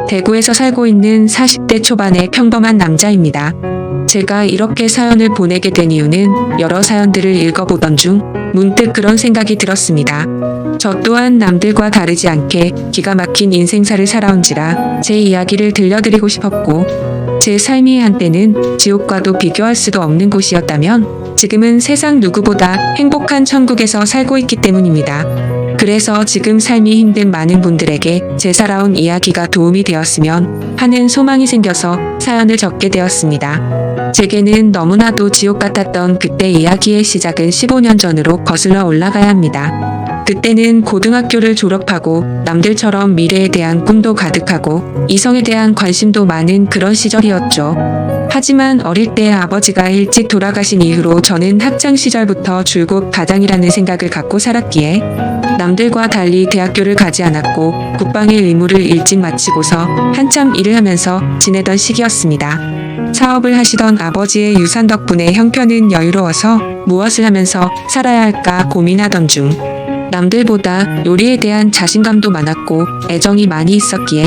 대구에서 살고 있는 40대 초반의 평범한 남자입니다. 제가 이렇게 사연을 보내게 된 이유는 여러 사연들을 읽어보던 중 문득 그런 생각이 들었습니다. 저 또한 남들과 다르지 않게 기가 막힌 인생사를 살아온지라 제 이야기를 들려드리고 싶었고, 제 삶이 한때는 지옥과도 비교할 수도 없는 곳이었다면 지금은 세상 누구보다 행복한 천국에서 살고 있기 때문입니다. 그래서 지금 삶이 힘든 많은 분들에게 제 살아온 이야기가 도움이 되었으면 하는 소망이 생겨서 사연을 적게 되었습니다. 제게는 너무나도 지옥 같았던 그때 이야기의 시작은 15년 전으로 거슬러 올라가야 합니다. 그때는 고등학교를 졸업하고 남들처럼 미래에 대한 꿈도 가득하고 이성에 대한 관심도 많은 그런 시절이었죠. 하지만 어릴 때 아버지가 일찍 돌아가신 이후로 저는 학창 시절부터 줄곧 가장이라는 생각을 갖고 살았기에 남들과 달리 대학교를 가지 않았고 국방의 의무를 일찍 마치고서 한참 일을 하면서 지내던 시기였습니다. 사업을 하시던 아버지의 유산 덕분에 형편은 여유로워서 무엇을 하면서 살아야 할까 고민하던 중 남들보다 요리에 대한 자신감도 많았고 애정이 많이 있었기에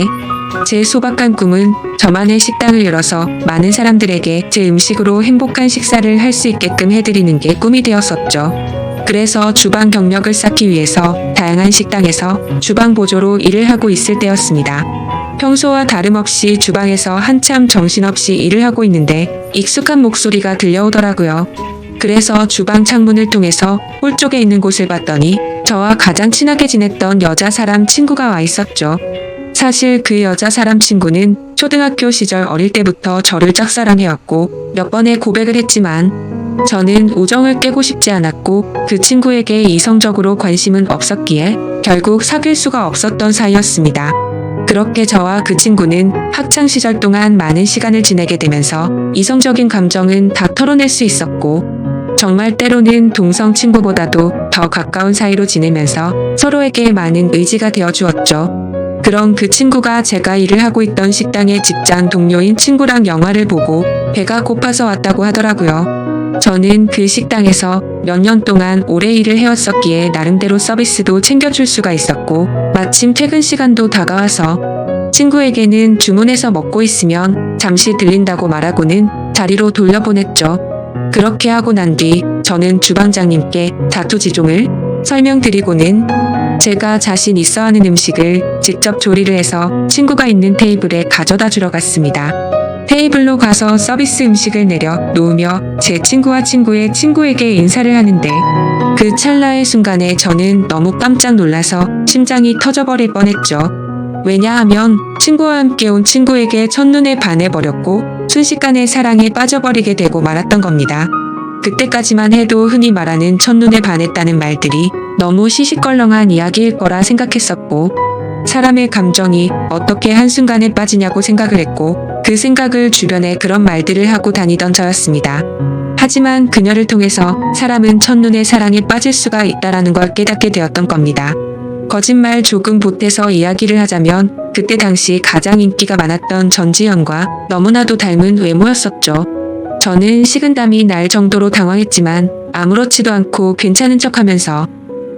제 소박한 꿈은 저만의 식당을 열어서 많은 사람들에게 제 음식으로 행복한 식사를 할 수 있게끔 해드리는 게 꿈이 되었었죠. 그래서 주방 경력을 쌓기 위해서 다양한 식당에서 주방 보조로 일을 하고 있을 때였습니다. 평소와 다름없이 주방에서 한참 정신없이 일을 하고 있는데 익숙한 목소리가 들려오더라고요. 그래서 주방 창문을 통해서 홀 쪽에 있는 곳을 봤더니 저와 가장 친하게 지냈던 여자 사람 친구가 와 있었죠. 사실 그 여자 사람 친구는 초등학교 시절 어릴 때부터 저를 짝사랑해왔고 몇 번의 고백을 했지만 저는 우정을 깨고 싶지 않았고 그 친구에게 이성적으로 관심은 없었기에 결국 사귈 수가 없었던 사이였습니다. 그렇게 저와 그 친구는 학창 시절 동안 많은 시간을 지내게 되면서 이성적인 감정은 다 털어낼 수 있었고 정말 때로는 동성 친구보다도 더 가까운 사이로 지내면서 서로에게 많은 의지가 되어 주었죠. 그런 그 친구가 제가 일을 하고 있던 식당의 직장 동료인 친구랑 영화를 보고 배가 고파서 왔다고 하더라고요. 저는 그 식당에서 몇 년 동안 오래 일을 해왔었기에 나름대로 서비스도 챙겨줄 수가 있었고 마침 퇴근 시간도 다가와서 친구에게는 주문해서 먹고 있으면 잠시 들린다고 말하고는 자리로 돌려보냈죠. 그렇게 하고 난 뒤 저는 주방장님께 자초지종을 설명드리고는 제가 자신 있어 하는 음식을 직접 조리를 해서 친구가 있는 테이블에 가져다 주러 갔습니다. 테이블로 가서 서비스 음식을 내려 놓으며 제 친구와 친구의 친구에게 인사를 하는데 그 찰나의 순간에 저는 너무 깜짝 놀라서 심장이 터져버릴 뻔했죠. 왜냐하면 친구와 함께 온 친구에게 첫눈에 반해버렸고 순식간에 사랑에 빠져버리게 되고 말았던 겁니다. 그때까지만 해도 흔히 말하는 첫눈에 반했다는 말들이 너무 시시껄렁한 이야기일 거라 생각했었고 사람의 감정이 어떻게 한순간에 빠지냐고 생각을 했고 그 생각을 주변에 그런 말들을 하고 다니던 저였습니다. 하지만 그녀를 통해서 사람은 첫눈에 사랑에 빠질 수가 있다라는 걸 깨닫게 되었던 겁니다. 거짓말 조금 보태서 이야기를 하자면 그때 당시 가장 인기가 많았던 전지현과 너무나도 닮은 외모였었죠. 저는 식은땀이 날 정도로 당황했지만 아무렇지도 않고 괜찮은 척하면서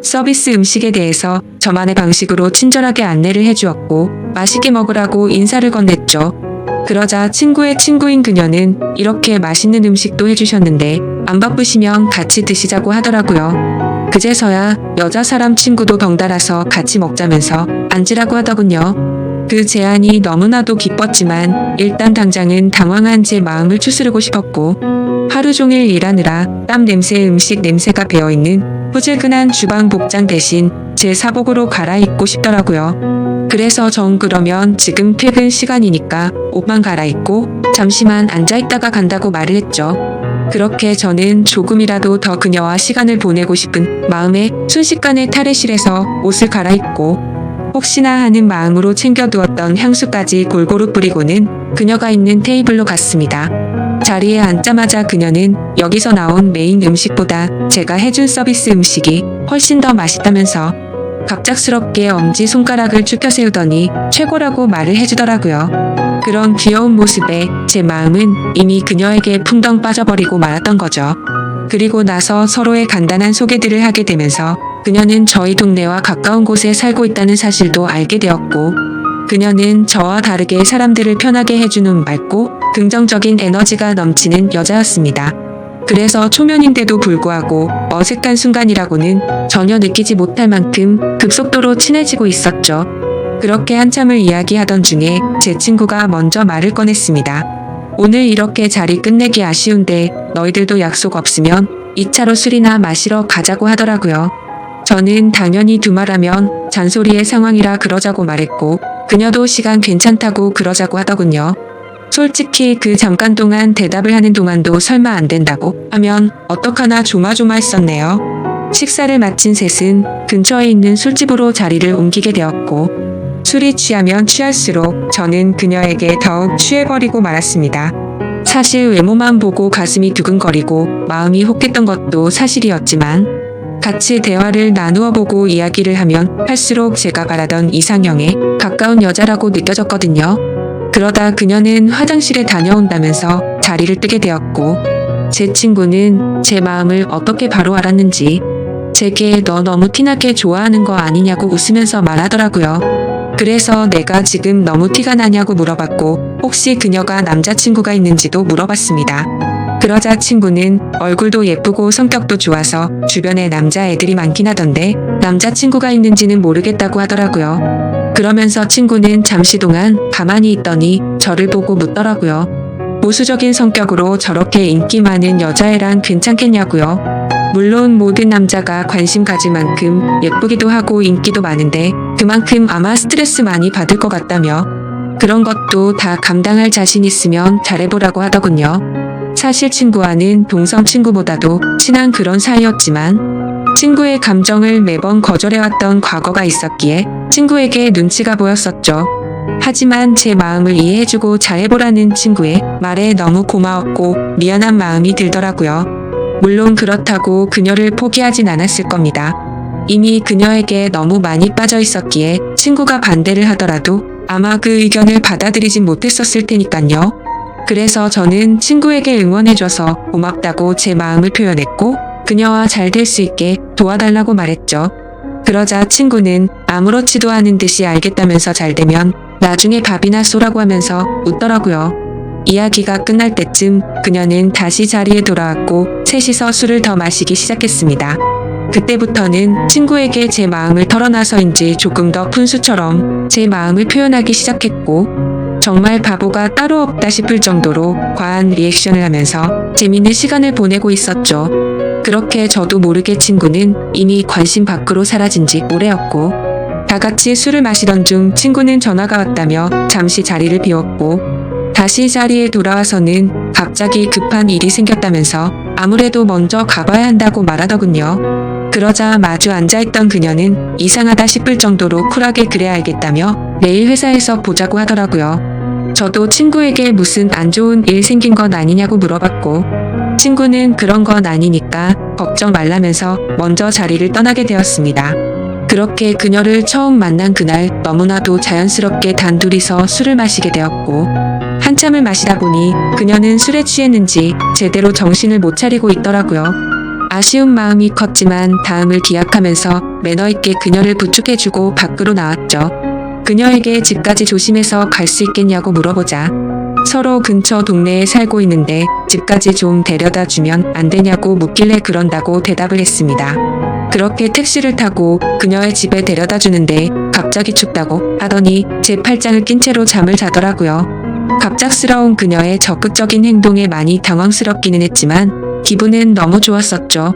서비스 음식에 대해서 저만의 방식으로 친절하게 안내를 해주었고 맛있게 먹으라고 인사를 건넸죠. 그러자 친구의 친구인 그녀는 이렇게 맛있는 음식도 해주셨는데 안 바쁘시면 같이 드시자고 하더라고요. 그제서야 여자 사람 친구도 덩달아서 같이 먹자면서 앉으라고 하더군요. 그 제안이 너무나도 기뻤지만 일단 당장은 당황한 제 마음을 추스르고 싶었고 하루 종일 일하느라 땀 냄새에 음식 냄새가 배어있는 후질근한 주방 복장 대신 제 사복으로 갈아입고 싶더라고요. 그래서 전 그러면 지금 퇴근 시간이니까 옷만 갈아입고 잠시만 앉아있다가 간다고 말을 했죠. 그렇게 저는 조금이라도 더 그녀와 시간을 보내고 싶은 마음에 순식간에 탈의실에서 옷을 갈아입고 혹시나 하는 마음으로 챙겨두었던 향수까지 골고루 뿌리고는 그녀가 있는 테이블로 갔습니다. 자리에 앉자마자 그녀는 여기서 나온 메인 음식보다 제가 해준 서비스 음식이 훨씬 더 맛있다면서 갑작스럽게 엄지손가락을 축혀 세우더니 최고라고 말을 해주더라고요. 그런 귀여운 모습에 제 마음은 이미 그녀에게 풍덩 빠져버리고 말았던 거죠. 그리고 나서 서로의 간단한 소개들을 하게 되면서 그녀는 저희 동네와 가까운 곳에 살고 있다는 사실도 알게 되었고 그녀는 저와 다르게 사람들을 편하게 해주는 맑고 긍정적인 에너지가 넘치는 여자였습니다. 그래서 초면인데도 불구하고 어색한 순간이라고는 전혀 느끼지 못할 만큼 급속도로 친해지고 있었죠. 그렇게 한참을 이야기하던 중에 제 친구가 먼저 말을 꺼냈습니다. 오늘 이렇게 자리 끝내기 아쉬운데 너희들도 약속 없으면 2차로 술이나 마시러 가자고 하더라고요. 저는 당연히 두말하면 잔소리의 상황이라 그러자고 말했고 그녀도 시간 괜찮다고 그러자고 하더군요. 솔직히 그 잠깐 동안 대답을 하는 동안도 설마 안 된다고 하면 어떡하나 조마조마했었네요. 식사를 마친 셋은 근처에 있는 술집으로 자리를 옮기게 되었고 술이 취하면 취할수록 저는 그녀에게 더욱 취해버리고 말았습니다. 사실 외모만 보고 가슴이 두근거리고 마음이 혹했던 것도 사실이었지만 같이 대화를 나누어 보고 이야기를 하면 할수록 제가 바라던 이상형에 가까운 여자라고 느껴졌거든요. 그러다 그녀는 화장실에 다녀온다면서 자리를 뜨게 되었고 제 친구는 제 마음을 어떻게 바로 알았는지 제게 너 너무 티나게 좋아하는 거 아니냐고 웃으면서 말하더라고요. 그래서 내가 지금 너무 티가 나냐고 물어봤고 혹시 그녀가 남자친구가 있는지도 물어봤습니다. 그러자 친구는 얼굴도 예쁘고 성격도 좋아서 주변에 남자애들이 많긴 하던데 남자친구가 있는지는 모르겠다고 하더라고요. 그러면서 친구는 잠시 동안 가만히 있더니 저를 보고 묻더라고요. 보수적인 성격으로 저렇게 인기 많은 여자애랑 괜찮겠냐고요. 물론 모든 남자가 관심 가질 만큼 예쁘기도 하고 인기도 많은데 그만큼 아마 스트레스 많이 받을 것 같다며 그런 것도 다 감당할 자신 있으면 잘해보라고 하더군요. 사실 친구와는 동성 친구보다도 친한 그런 사이였지만 친구의 감정을 매번 거절해왔던 과거가 있었기에 친구에게 눈치가 보였었죠. 하지만 제 마음을 이해해주고 잘해보라는 친구의 말에 너무 고마웠고 미안한 마음이 들더라고요. 물론 그렇다고 그녀를 포기하진 않았을 겁니다. 이미 그녀에게 너무 많이 빠져 있었기에 친구가 반대를 하더라도 아마 그 의견을 받아들이진 못했었을 테니까요. 그래서 저는 친구에게 응원해줘서 고맙다고 제 마음을 표현했고 그녀와 잘 될 수 있게 도와달라고 말했죠. 그러자 친구는 아무렇지도 않은 듯이 알겠다면서 잘 되면 나중에 밥이나 쏘라고 하면서 웃더라고요. 이야기가 끝날 때쯤 그녀는 다시 자리에 돌아왔고 셋이서 술을 더 마시기 시작했습니다. 그때부터는 친구에게 제 마음을 털어놔서인지 조금 더 푼수처럼 제 마음을 표현하기 시작했고 정말 바보가 따로 없다 싶을 정도로 과한 리액션을 하면서 재밌는 시간을 보내고 있었죠. 그렇게 저도 모르게 친구는 이미 관심 밖으로 사라진 지 오래였고 다 같이 술을 마시던 중 친구는 전화가 왔다며 잠시 자리를 비웠고 다시 자리에 돌아와서는 갑자기 급한 일이 생겼다면서 아무래도 먼저 가봐야 한다고 말하더군요. 그러자 마주 앉아있던 그녀는 이상하다 싶을 정도로 쿨하게 그래 알겠다며 내일 회사에서 보자고 하더라고요. 저도 친구에게 무슨 안 좋은 일 생긴 건 아니냐고 물어봤고 친구는 그런 건 아니니까 걱정 말라면서 먼저 자리를 떠나게 되었습니다. 그렇게 그녀를 처음 만난 그날 너무나도 자연스럽게 단둘이서 술을 마시게 되었고 한참을 마시다 보니 그녀는 술에 취했는지 제대로 정신을 못 차리고 있더라고요. 아쉬운 마음이 컸지만 다음을 기약하면서 매너있게 그녀를 부축해주고 밖으로 나왔죠. 그녀에게 집까지 조심해서 갈 수 있겠냐고 물어보자 서로 근처 동네에 살고 있는데 집까지 좀 데려다 주면 안 되냐고 묻길래 그런다고 대답을 했습니다. 그렇게 택시를 타고 그녀의 집에 데려다 주는데 갑자기 춥다고 하더니 제 팔짱을 낀 채로 잠을 자더라고요. 갑작스러운 그녀의 적극적인 행동에 많이 당황스럽기는 했지만 기분은 너무 좋았었죠.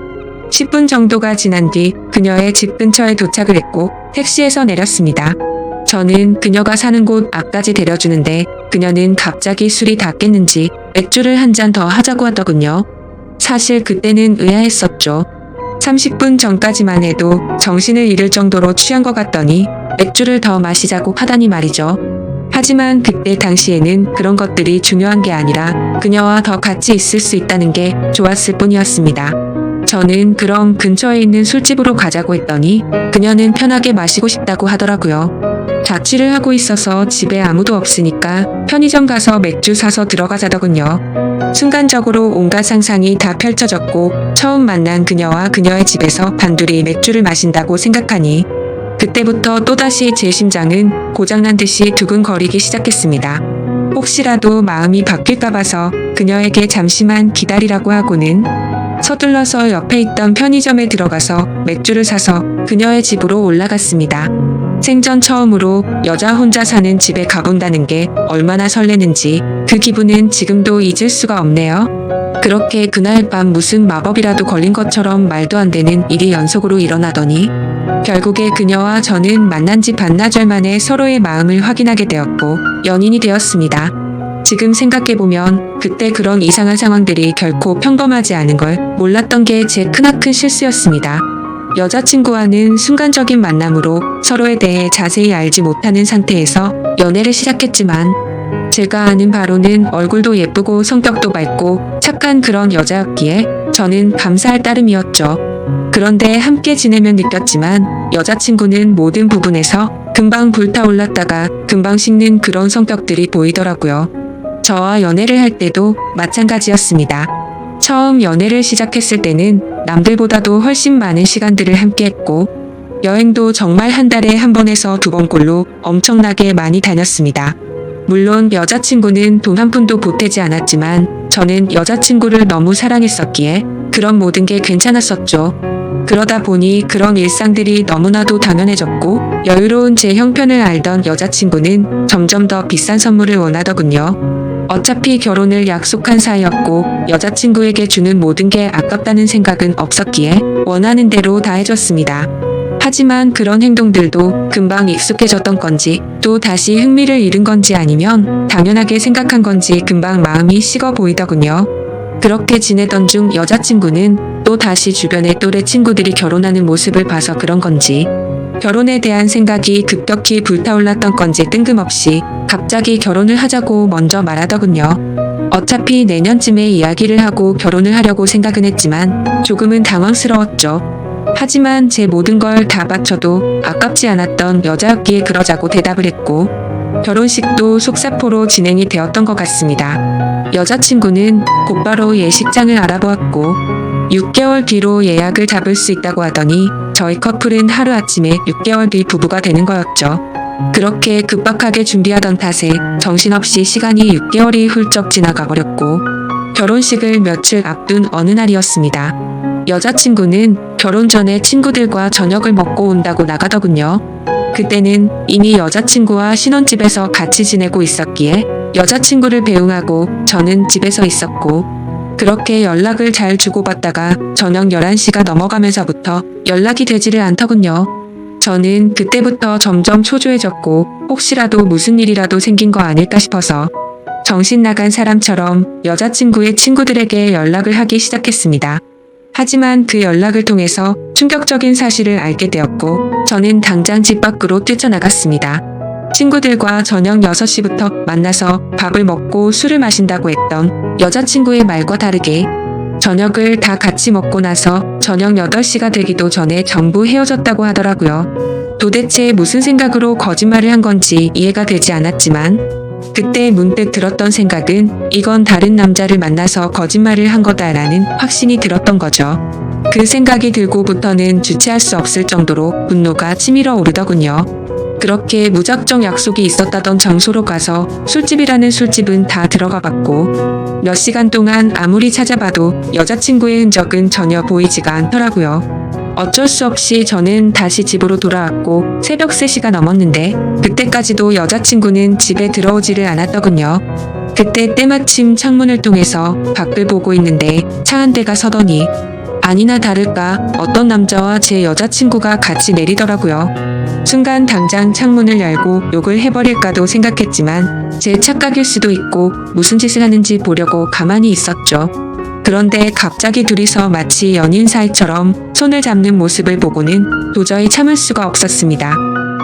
10분 정도가 지난 뒤 그녀의 집 근처에 도착을 했고 택시에서 내렸습니다. 저는 그녀가 사는 곳 앞까지 데려주는데 그녀는 갑자기 술이 다 깼는지 맥주를 한 잔 더 하자고 하더군요. 사실 그때는 의아했었죠. 30분 전까지만 해도 정신을 잃을 정도로 취한 것 같더니 맥주를 더 마시자고 하다니 말이죠. 하지만 그때 당시에는 그런 것들이 중요한 게 아니라 그녀와 더 같이 있을 수 있다는 게 좋았을 뿐이었습니다. 저는 그럼 근처에 있는 술집으로 가자고 했더니 그녀는 편하게 마시고 싶다고 하더라고요. 자취를 하고 있어서 집에 아무도 없으니까 편의점 가서 맥주 사서 들어가자더군요. 순간적으로 온갖 상상이 다 펼쳐졌고 처음 만난 그녀와 그녀의 집에서 단둘이 맥주를 마신다고 생각하니 그때부터 또다시 제 심장은 고장난 듯이 두근거리기 시작했습니다. 혹시라도 마음이 바뀔까 봐서 그녀에게 잠시만 기다리라고 하고는 서둘러서 옆에 있던 편의점에 들어가서 맥주를 사서 그녀의 집으로 올라갔습니다. 생전 처음으로 여자 혼자 사는 집에 가본다는 게 얼마나 설레는지 그 기분은 지금도 잊을 수가 없네요. 그렇게 그날 밤 무슨 마법이라도 걸린 것처럼 말도 안 되는 일이 연속으로 일어나더니 결국에 그녀와 저는 만난 지 반나절 만에 서로의 마음을 확인하게 되었고 연인이 되었습니다. 지금 생각해보면 그때 그런 이상한 상황들이 결코 평범하지 않은 걸 몰랐던 게 제 크나큰 실수였습니다. 여자친구와는 순간적인 만남으로 서로에 대해 자세히 알지 못하는 상태에서 연애를 시작했지만 제가 아는 바로는 얼굴도 예쁘고 성격도 밝고 착한 그런 여자였기에 저는 감사할 따름이었죠. 그런데 함께 지내면 느꼈지만 여자친구는 모든 부분에서 금방 불타올랐다가 금방 식는 그런 성격들이 보이더라고요. 저와 연애를 할 때도 마찬가지였습니다. 처음 연애를 시작했을 때는 남들보다도 훨씬 많은 시간들을 함께했고 여행도 정말 한 달에 한 번에서 두 번꼴로 엄청나게 많이 다녔습니다. 물론 여자친구는 돈 한 푼도 보태지 않았지만 저는 여자친구를 너무 사랑했었기에 그런 모든 게 괜찮았었죠. 그러다 보니 그런 일상들이 너무나도 당연해졌고 여유로운 제 형편을 알던 여자친구는 점점 더 비싼 선물을 원하더군요. 어차피 결혼을 약속한 사이였고 여자친구에게 주는 모든 게 아깝다는 생각은 없었기에 원하는 대로 다 해줬습니다. 하지만 그런 행동들도 금방 익숙해졌던 건지 또 다시 흥미를 잃은 건지 아니면 당연하게 생각한 건지 금방 마음이 식어 보이더군요. 그렇게 지내던 중 여자친구는 또 다시 주변의 또래 친구들이 결혼하는 모습을 봐서 그런 건지 결혼에 대한 생각이 급격히 불타올랐던 건지 뜬금없이 갑자기 결혼을 하자고 먼저 말하더군요. 어차피 내년쯤에 이야기를 하고 결혼을 하려고 생각은 했지만 조금은 당황스러웠죠. 하지만 제 모든 걸 다 바쳐도 아깝지 않았던 여자였기에 그러자고 대답을 했고 결혼식도 속사포로 진행이 되었던 것 같습니다. 여자친구는 곧바로 예식장을 알아보았고 6개월 뒤로 예약을 잡을 수 있다고 하더니 저희 커플은 하루아침에 6개월 뒤 부부가 되는 거였죠. 그렇게 급박하게 준비하던 탓에 정신없이 시간이 6개월이 훌쩍 지나가 버렸고 결혼식을 며칠 앞둔 어느 날이었습니다. 여자친구는 결혼 전에 친구들과 저녁을 먹고 온다고 나가더군요. 그때는 이미 여자친구와 신혼집에서 같이 지내고 있었기에 여자친구를 배웅하고 저는 집에서 있었고 그렇게 연락을 잘 주고받다가 저녁 11시가 넘어가면서부터 연락이 되지를 않더군요. 저는 그때부터 점점 초조해졌고 혹시라도 무슨 일이라도 생긴 거 아닐까 싶어서 정신 나간 사람처럼 여자친구의 친구들에게 연락을 하기 시작했습니다. 하지만 그 연락을 통해서 충격적인 사실을 알게 되었고 저는 당장 집 밖으로 뛰쳐나갔습니다. 친구들과 저녁 6시부터 만나서 밥을 먹고 술을 마신다고 했던 여자친구의 말과 다르게 저녁을 다 같이 먹고 나서 저녁 8시가 되기도 전에 전부 헤어졌다고 하더라고요. 도대체 무슨 생각으로 거짓말을 한 건지 이해가 되지 않았지만 그때 문득 들었던 생각은 이건 다른 남자를 만나서 거짓말을 한 거다라는 확신이 들었던 거죠. 그 생각이 들고부터는 주체할 수 없을 정도로 분노가 치밀어 오르더군요. 그렇게 무작정 약속이 있었다던 장소로 가서 술집이라는 술집은 다 들어가 봤고 몇 시간 동안 아무리 찾아봐도 여자친구의 흔적은 전혀 보이지가 않더라고요. 어쩔 수 없이 저는 다시 집으로 돌아왔고 새벽 3시가 넘었는데 그때까지도 여자친구는 집에 들어오지를 않았더군요. 그때 때마침 창문을 통해서 밖을 보고 있는데 차 한 대가 서더니 아니나 다를까 어떤 남자와 제 여자친구가 같이 내리더라고요. 순간 당장 창문을 열고 욕을 해버릴까도 생각했지만 제 착각일 수도 있고 무슨 짓을 하는지 보려고 가만히 있었죠. 그런데 갑자기 둘이서 마치 연인 사이처럼 손을 잡는 모습을 보고는 도저히 참을 수가 없었습니다.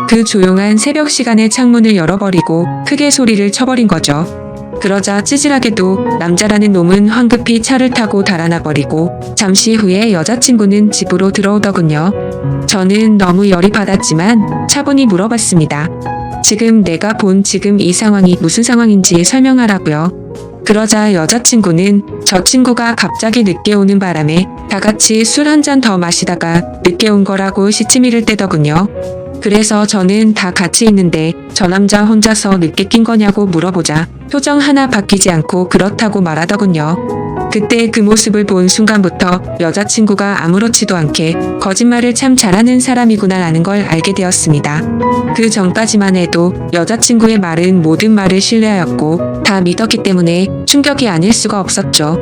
그 조용한 새벽 시간에 창문을 열어버리고 크게 소리를 쳐버린 거죠. 그러자 찌질하게도 남자라는 놈은 황급히 차를 타고 달아나 버리고 잠시 후에 여자친구는 집으로 들어오더군요. 저는 너무 열이 받았지만 차분히 물어봤습니다. 지금 내가 본 지금 이 상황이 무슨 상황인지 설명하라고요. 그러자 여자친구는 저 친구가 갑자기 늦게 오는 바람에 다 같이 술 한 잔 더 마시다가 늦게 온 거라고 시치미를 떼더군요. 그래서 저는 다 같이 있는데 저 남자 혼자서 늦게 낀 거냐고 물어보자 표정 하나 바뀌지 않고 그렇다고 말하더군요. 그때 그 모습을 본 순간부터 여자친구가 아무렇지도 않게 거짓말을 참 잘하는 사람이구나라는 걸 알게 되었습니다. 그 전까지만 해도 여자친구의 말은 모든 말을 신뢰하였고 다 믿었기 때문에 충격이 아닐 수가 없었죠.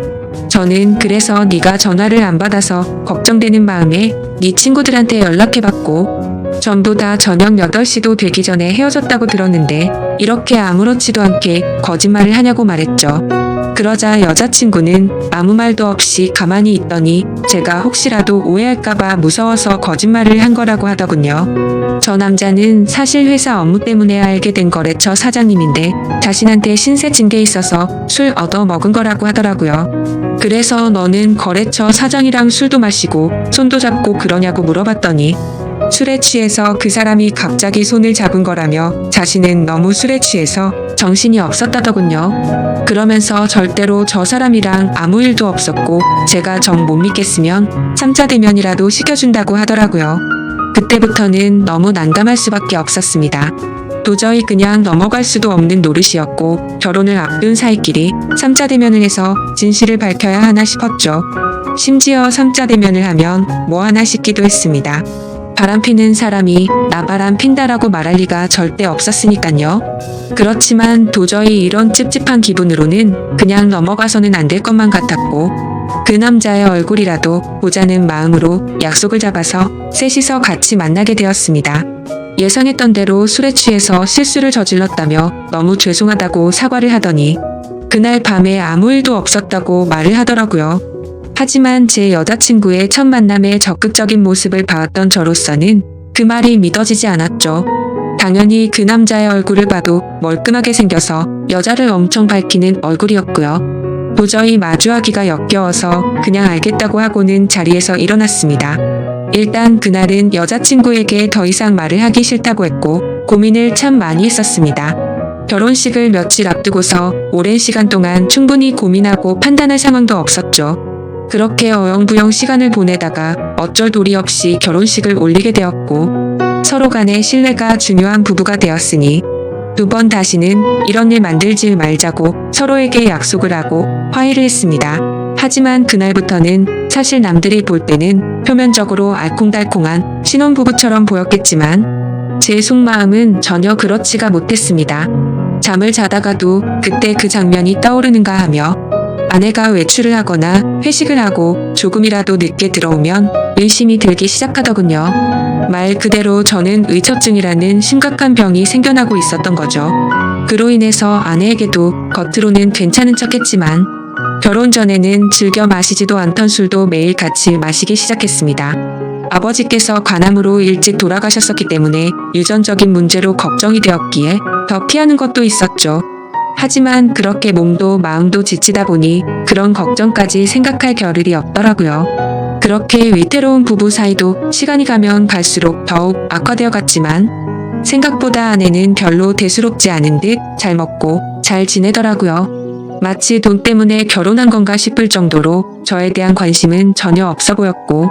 저는 그래서 네가 전화를 안 받아서 걱정되는 마음에 네 친구들한테 연락해봤고 전부 다 저녁 8시도 되기 전에 헤어졌다고 들었는데 이렇게 아무렇지도 않게 거짓말을 하냐고 말했죠. 그러자 여자친구는 아무 말도 없이 가만히 있더니 제가 혹시라도 오해할까봐 무서워서 거짓말을 한 거라고 하더군요. 저 남자는 사실 회사 업무 때문에 알게 된 거래처 사장님인데 자신한테 신세 진 게 있어서 술 얻어 먹은 거라고 하더라고요. 그래서 너는 거래처 사장이랑 술도 마시고 손도 잡고 그러냐고 물어봤더니 술에 취해서 그 사람이 갑자기 손을 잡은 거라며 자신은 너무 술에 취해서 정신이 없었다더군요. 그러면서 절대로 저 사람이랑 아무 일도 없었고 제가 정 못 믿겠으면 3차 대면이라도 시켜준다고 하더라고요. 그때부터는 너무 난감할 수밖에 없었습니다. 도저히 그냥 넘어갈 수도 없는 노릇이었고 결혼을 앞둔 사이끼리 3차 대면을 해서 진실을 밝혀야 하나 싶었죠. 심지어 3차 대면을 하면 뭐 하나 싶기도 했습니다. 바람피는 사람이 나 바람핀다라고 말할 리가 절대 없었으니까요. 그렇지만 도저히 이런 찝찝한 기분으로는 그냥 넘어가서는 안 될 것만 같았고 그 남자의 얼굴이라도 보자는 마음으로 약속을 잡아서 셋이서 같이 만나게 되었습니다. 예상했던 대로 술에 취해서 실수를 저질렀다며 너무 죄송하다고 사과를 하더니 그날 밤에 아무 일도 없었다고 말을 하더라고요. 하지만 제 여자친구의 첫 만남의 적극적인 모습을 봐왔던 저로서는 그 말이 믿어지지 않았죠. 당연히 그 남자의 얼굴을 봐도 멀끔하게 생겨서 여자를 엄청 밝히는 얼굴이었고요. 도저히 마주하기가 역겨워서 그냥 알겠다고 하고는 자리에서 일어났습니다. 일단 그날은 여자친구에게 더 이상 말을 하기 싫다고 했고 고민을 참 많이 했었습니다. 결혼식을 며칠 앞두고서 오랜 시간 동안 충분히 고민하고 판단할 상황도 없었죠. 그렇게 어영부영 시간을 보내다가 어쩔 도리 없이 결혼식을 올리게 되었고 서로 간의 신뢰가 중요한 부부가 되었으니 두 번 다시는 이런 일 만들지 말자고 서로에게 약속을 하고 화해를 했습니다. 하지만 그날부터는 사실 남들이 볼 때는 표면적으로 알콩달콩한 신혼부부처럼 보였겠지만 제 속마음은 전혀 그렇지가 못했습니다. 잠을 자다가도 그때 그 장면이 떠오르는가 하며 아내가 외출을 하거나 회식을 하고 조금이라도 늦게 들어오면 의심이 들기 시작하더군요. 말 그대로 저는 의처증이라는 심각한 병이 생겨나고 있었던 거죠. 그로 인해서 아내에게도 겉으로는 괜찮은 척했지만 결혼 전에는 즐겨 마시지도 않던 술도 매일 같이 마시기 시작했습니다. 아버지께서 간암으로 일찍 돌아가셨었기 때문에 유전적인 문제로 걱정이 되었기에 더 피하는 것도 있었죠. 하지만 그렇게 몸도 마음도 지치다 보니 그런 걱정까지 생각할 겨를이 없더라고요. 그렇게 위태로운 부부 사이도 시간이 가면 갈수록 더욱 악화되어 갔지만 생각보다 아내는 별로 대수롭지 않은 듯 잘 먹고 잘 지내더라고요. 마치 돈 때문에 결혼한 건가 싶을 정도로 저에 대한 관심은 전혀 없어 보였고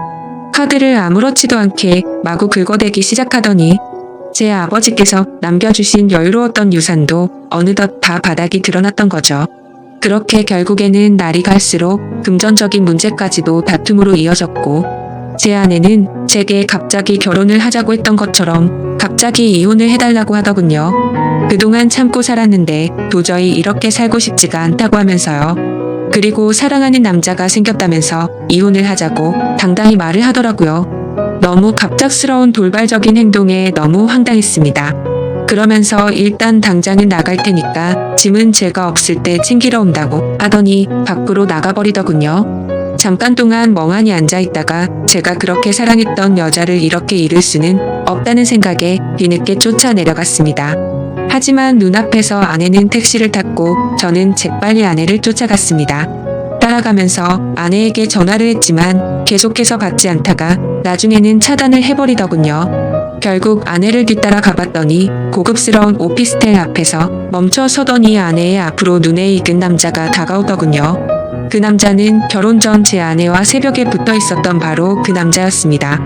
카드를 아무렇지도 않게 마구 긁어대기 시작하더니 제 아버지께서 남겨주신 여유로웠던 유산도 어느덧 다 바닥이 드러났던 거죠. 그렇게 결국에는 날이 갈수록 금전적인 문제까지도 다툼으로 이어졌고 제 아내는 제게 갑자기 결혼을 하자고 했던 것처럼 갑자기 이혼을 해달라고 하더군요. 그동안 참고 살았는데 도저히 이렇게 살고 싶지가 않다고 하면서요. 그리고 사랑하는 남자가 생겼다면서 이혼을 하자고 당당히 말을 하더라고요. 너무 갑작스러운 돌발적인 행동에 너무 황당했습니다. 그러면서 일단 당장은 나갈 테니까 짐은 제가 없을 때 챙기러 온다고 하더니 밖으로 나가버리더군요. 잠깐 동안 멍하니 앉아있다가 제가 그렇게 사랑했던 여자를 이렇게 잃을 수는 없다는 생각에 뒤늦게 쫓아 내려갔습니다. 하지만 눈앞에서 아내는 택시를 탔고 저는 재빨리 아내를 쫓아갔습니다. 따라가면서 아내에게 전화를 했지만 계속해서 받지 않다가 나중에는 차단을 해버리더군요. 결국 아내를 뒤따라 가봤더니 고급스러운 오피스텔 앞에서 멈춰 서더니 아내의 앞으로 눈에 익은 남자가 다가오더군요. 그 남자는 결혼 전 제 아내와 새벽에 붙어 있었던 바로 그 남자였습니다.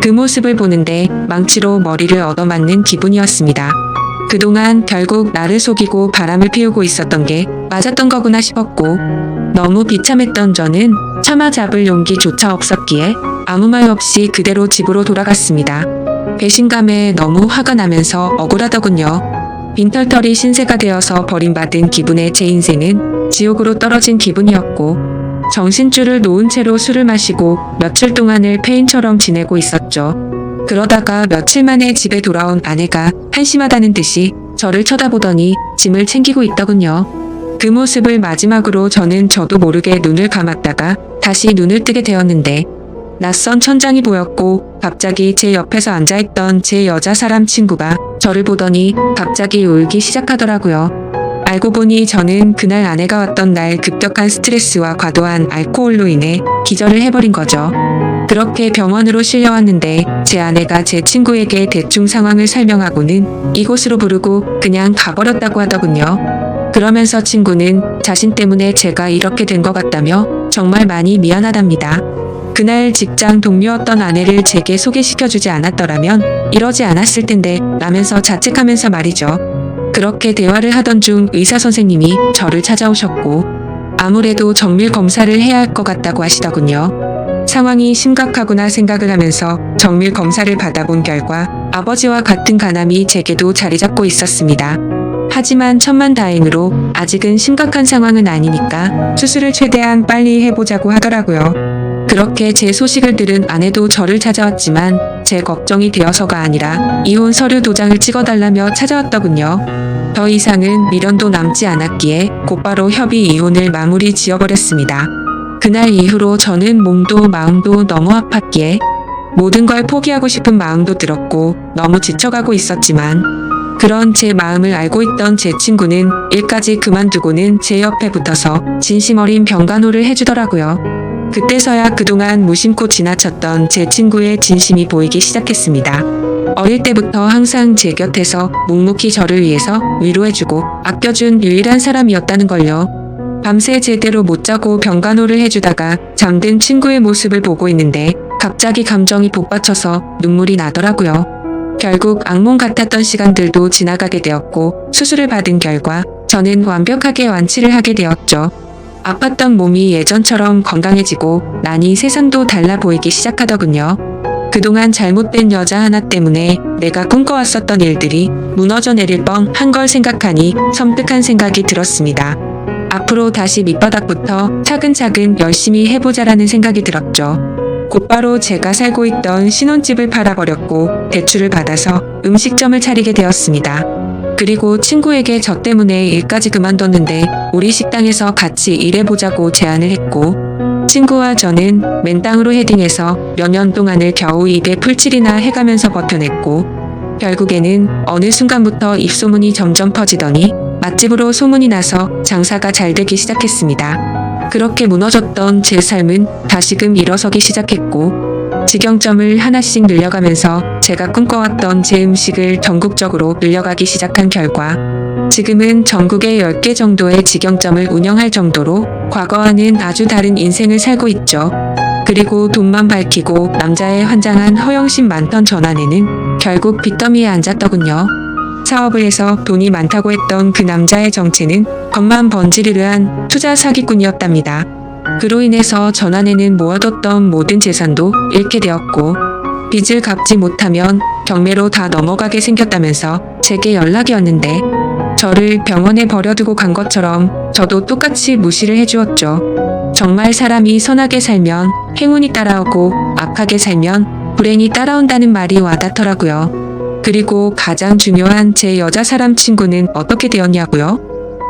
그 모습을 보는데 망치로 머리를 얻어맞는 기분이었습니다. 그동안 결국 나를 속이고 바람을 피우고 있었던 게 맞았던 거구나 싶었고, 너무 비참했던 저는 차마 잡을 용기조차 없었기에 아무 말 없이 그대로 집으로 돌아갔습니다. 배신감에 너무 화가 나면서 억울하더군요. 빈털털이 신세가 되어서 버림받은 기분의 제 인생은 지옥으로 떨어진 기분이었고, 정신줄을 놓은 채로 술을 마시고 며칠 동안을 폐인처럼 지내고 있었죠. 그러다가 며칠 만에 집에 돌아온 아내가 한심하다는 듯이 저를 쳐다보더니 짐을 챙기고 있더군요. 그 모습을 마지막으로 저도 모르게 눈을 감았다가 다시 눈을 뜨게 되었는데, 낯선 천장이 보였고 갑자기 제 옆에서 앉아있던 제 여자 사람 친구가 저를 보더니 갑자기 울기 시작하더라고요. 알고 보니 저는 그날 아내가 왔던 날 급격한 스트레스와 과도한 알코올로 인해 기절을 해버린 거죠. 그렇게 병원으로 실려왔는데 제 아내가 제 친구에게 대충 상황을 설명하고는 이곳으로 부르고 그냥 가버렸다고 하더군요. 그러면서 친구는 자신 때문에 제가 이렇게 된 것 같다며 정말 많이 미안하답니다. 그날 직장 동료였던 아내를 제게 소개시켜주지 않았더라면 이러지 않았을 텐데 라면서 자책하면서 말이죠. 그렇게 대화를 하던 중 의사 선생님이 저를 찾아오셨고, 아무래도 정밀 검사를 해야 할 것 같다고 하시더군요. 상황이 심각하구나 생각을 하면서 정밀 검사를 받아본 결과 아버지와 같은 간암이 제게도 자리 잡고 있었습니다. 하지만 천만다행으로 아직은 심각한 상황은 아니니까 수술을 최대한 빨리 해보자고 하더라고요. 그렇게 제 소식을 들은 아내도 저를 찾아왔지만 제 걱정이 되어서가 아니라 이혼 서류 도장을 찍어달라며 찾아왔더군요. 더 이상은 미련도 남지 않았기에 곧바로 협의 이혼을 마무리 지어버렸습니다. 그날 이후로 저는 몸도 마음도 너무 아팠기에 모든 걸 포기하고 싶은 마음도 들었고 너무 지쳐가고 있었지만, 그런 제 마음을 알고 있던 제 친구는 일까지 그만두고는 제 옆에 붙어서 진심 어린 병간호를 해주더라고요. 그때서야 그동안 무심코 지나쳤던 제 친구의 진심이 보이기 시작했습니다. 어릴 때부터 항상 제 곁에서 묵묵히 저를 위해서 위로해주고 아껴준 유일한 사람이었다는 걸요. 밤새 제대로 못 자고 병간호를 해주다가 잠든 친구의 모습을 보고 있는데 갑자기 감정이 복받쳐서 눈물이 나더라고요. 결국 악몽 같았던 시간들도 지나가게 되었고, 수술을 받은 결과 저는 완벽하게 완치를 하게 되었죠. 아팠던 몸이 예전처럼 건강해지고 나니 세상도 달라 보이기 시작하더군요. 그동안 잘못된 여자 하나 때문에 내가 꿈꿔왔었던 일들이 무너져 내릴 뻔한 걸 생각하니 섬뜩한 생각이 들었습니다. 앞으로 다시 밑바닥부터 차근차근 열심히 해보자라는 생각이 들었죠. 곧바로 제가 살고 있던 신혼집을 팔아버렸고 대출을 받아서 음식점을 차리게 되었습니다. 그리고 친구에게 저 때문에 일까지 그만뒀는데 우리 식당에서 같이 일해보자고 제안을 했고, 친구와 저는 맨땅으로 헤딩해서 몇 년 동안을 겨우 입에 풀칠이나 해가면서 버텨냈고, 결국에는 어느 순간부터 입소문이 점점 퍼지더니 맛집으로 소문이 나서 장사가 잘 되기 시작했습니다. 그렇게 무너졌던 제 삶은 다시금 일어서기 시작했고, 직영점을 하나씩 늘려가면서 제가 꿈꿔왔던 제 음식을 전국적으로 늘려가기 시작한 결과 지금은 전국에 10개 정도의 직영점을 운영할 정도로 과거와는 아주 다른 인생을 살고 있죠. 그리고 돈만 밝히고 남자의 환장한 허영심 많던 전 아내는 결국 빚더미에 앉았더군요. 사업을 해서 돈이 많다고 했던 그 남자의 정체는 겉만 번지르르한 투자 사기꾼이었답니다. 그로 인해서 전 아내는 모아뒀던 모든 재산도 잃게 되었고, 빚을 갚지 못하면 경매로 다 넘어가게 생겼다면서 제게 연락이 왔는데, 저를 병원에 버려두고 간 것처럼 저도 똑같이 무시를 해주었죠. 정말 사람이 선하게 살면 행운이 따라오고 악하게 살면 불행이 따라온다는 말이 와닿더라고요. 그리고 가장 중요한 제 여자 사람 친구는 어떻게 되었냐고요?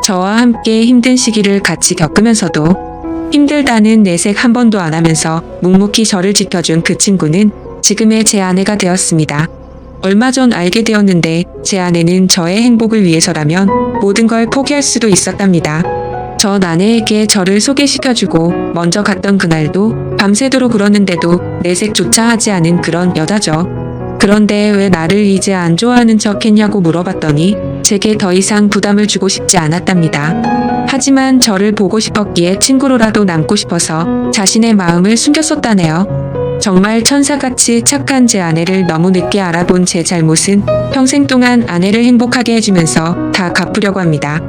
저와 함께 힘든 시기를 같이 겪으면서도 힘들다는 내색 한 번도 안 하면서 묵묵히 저를 지켜준 그 친구는 지금의 제 아내가 되었습니다. 얼마 전 알게 되었는데 제 아내는 저의 행복을 위해서라면 모든 걸 포기할 수도 있었답니다. 전 아내에게 저를 소개시켜주고 먼저 갔던 그날도 밤새도록 울었는데도 내색조차 하지 않은 그런 여자죠. 그런데 왜 나를 이제 안 좋아하는 척 했냐고 물어봤더니 제게 더 이상 부담을 주고 싶지 않았답니다. 하지만 저를 보고 싶었기에 친구로라도 남고 싶어서 자신의 마음을 숨겼었다네요. 정말 천사같이 착한 제 아내를 너무 늦게 알아본 제 잘못은 평생 동안 아내를 행복하게 해주면서 다 갚으려고 합니다.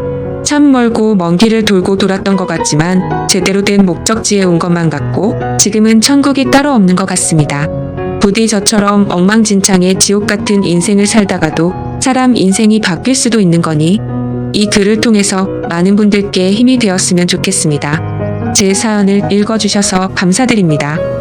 참 멀고 먼 길을 돌고 돌았던 것 같지만 제대로 된 목적지에 온 것만 같고 지금은 천국이 따로 없는 것 같습니다. 부디 저처럼 엉망진창의 지옥 같은 인생을 살다가도 사람 인생이 바뀔 수도 있는 거니 이 글을 통해서 많은 분들께 힘이 되었으면 좋겠습니다. 제 사연을 읽어주셔서 감사드립니다.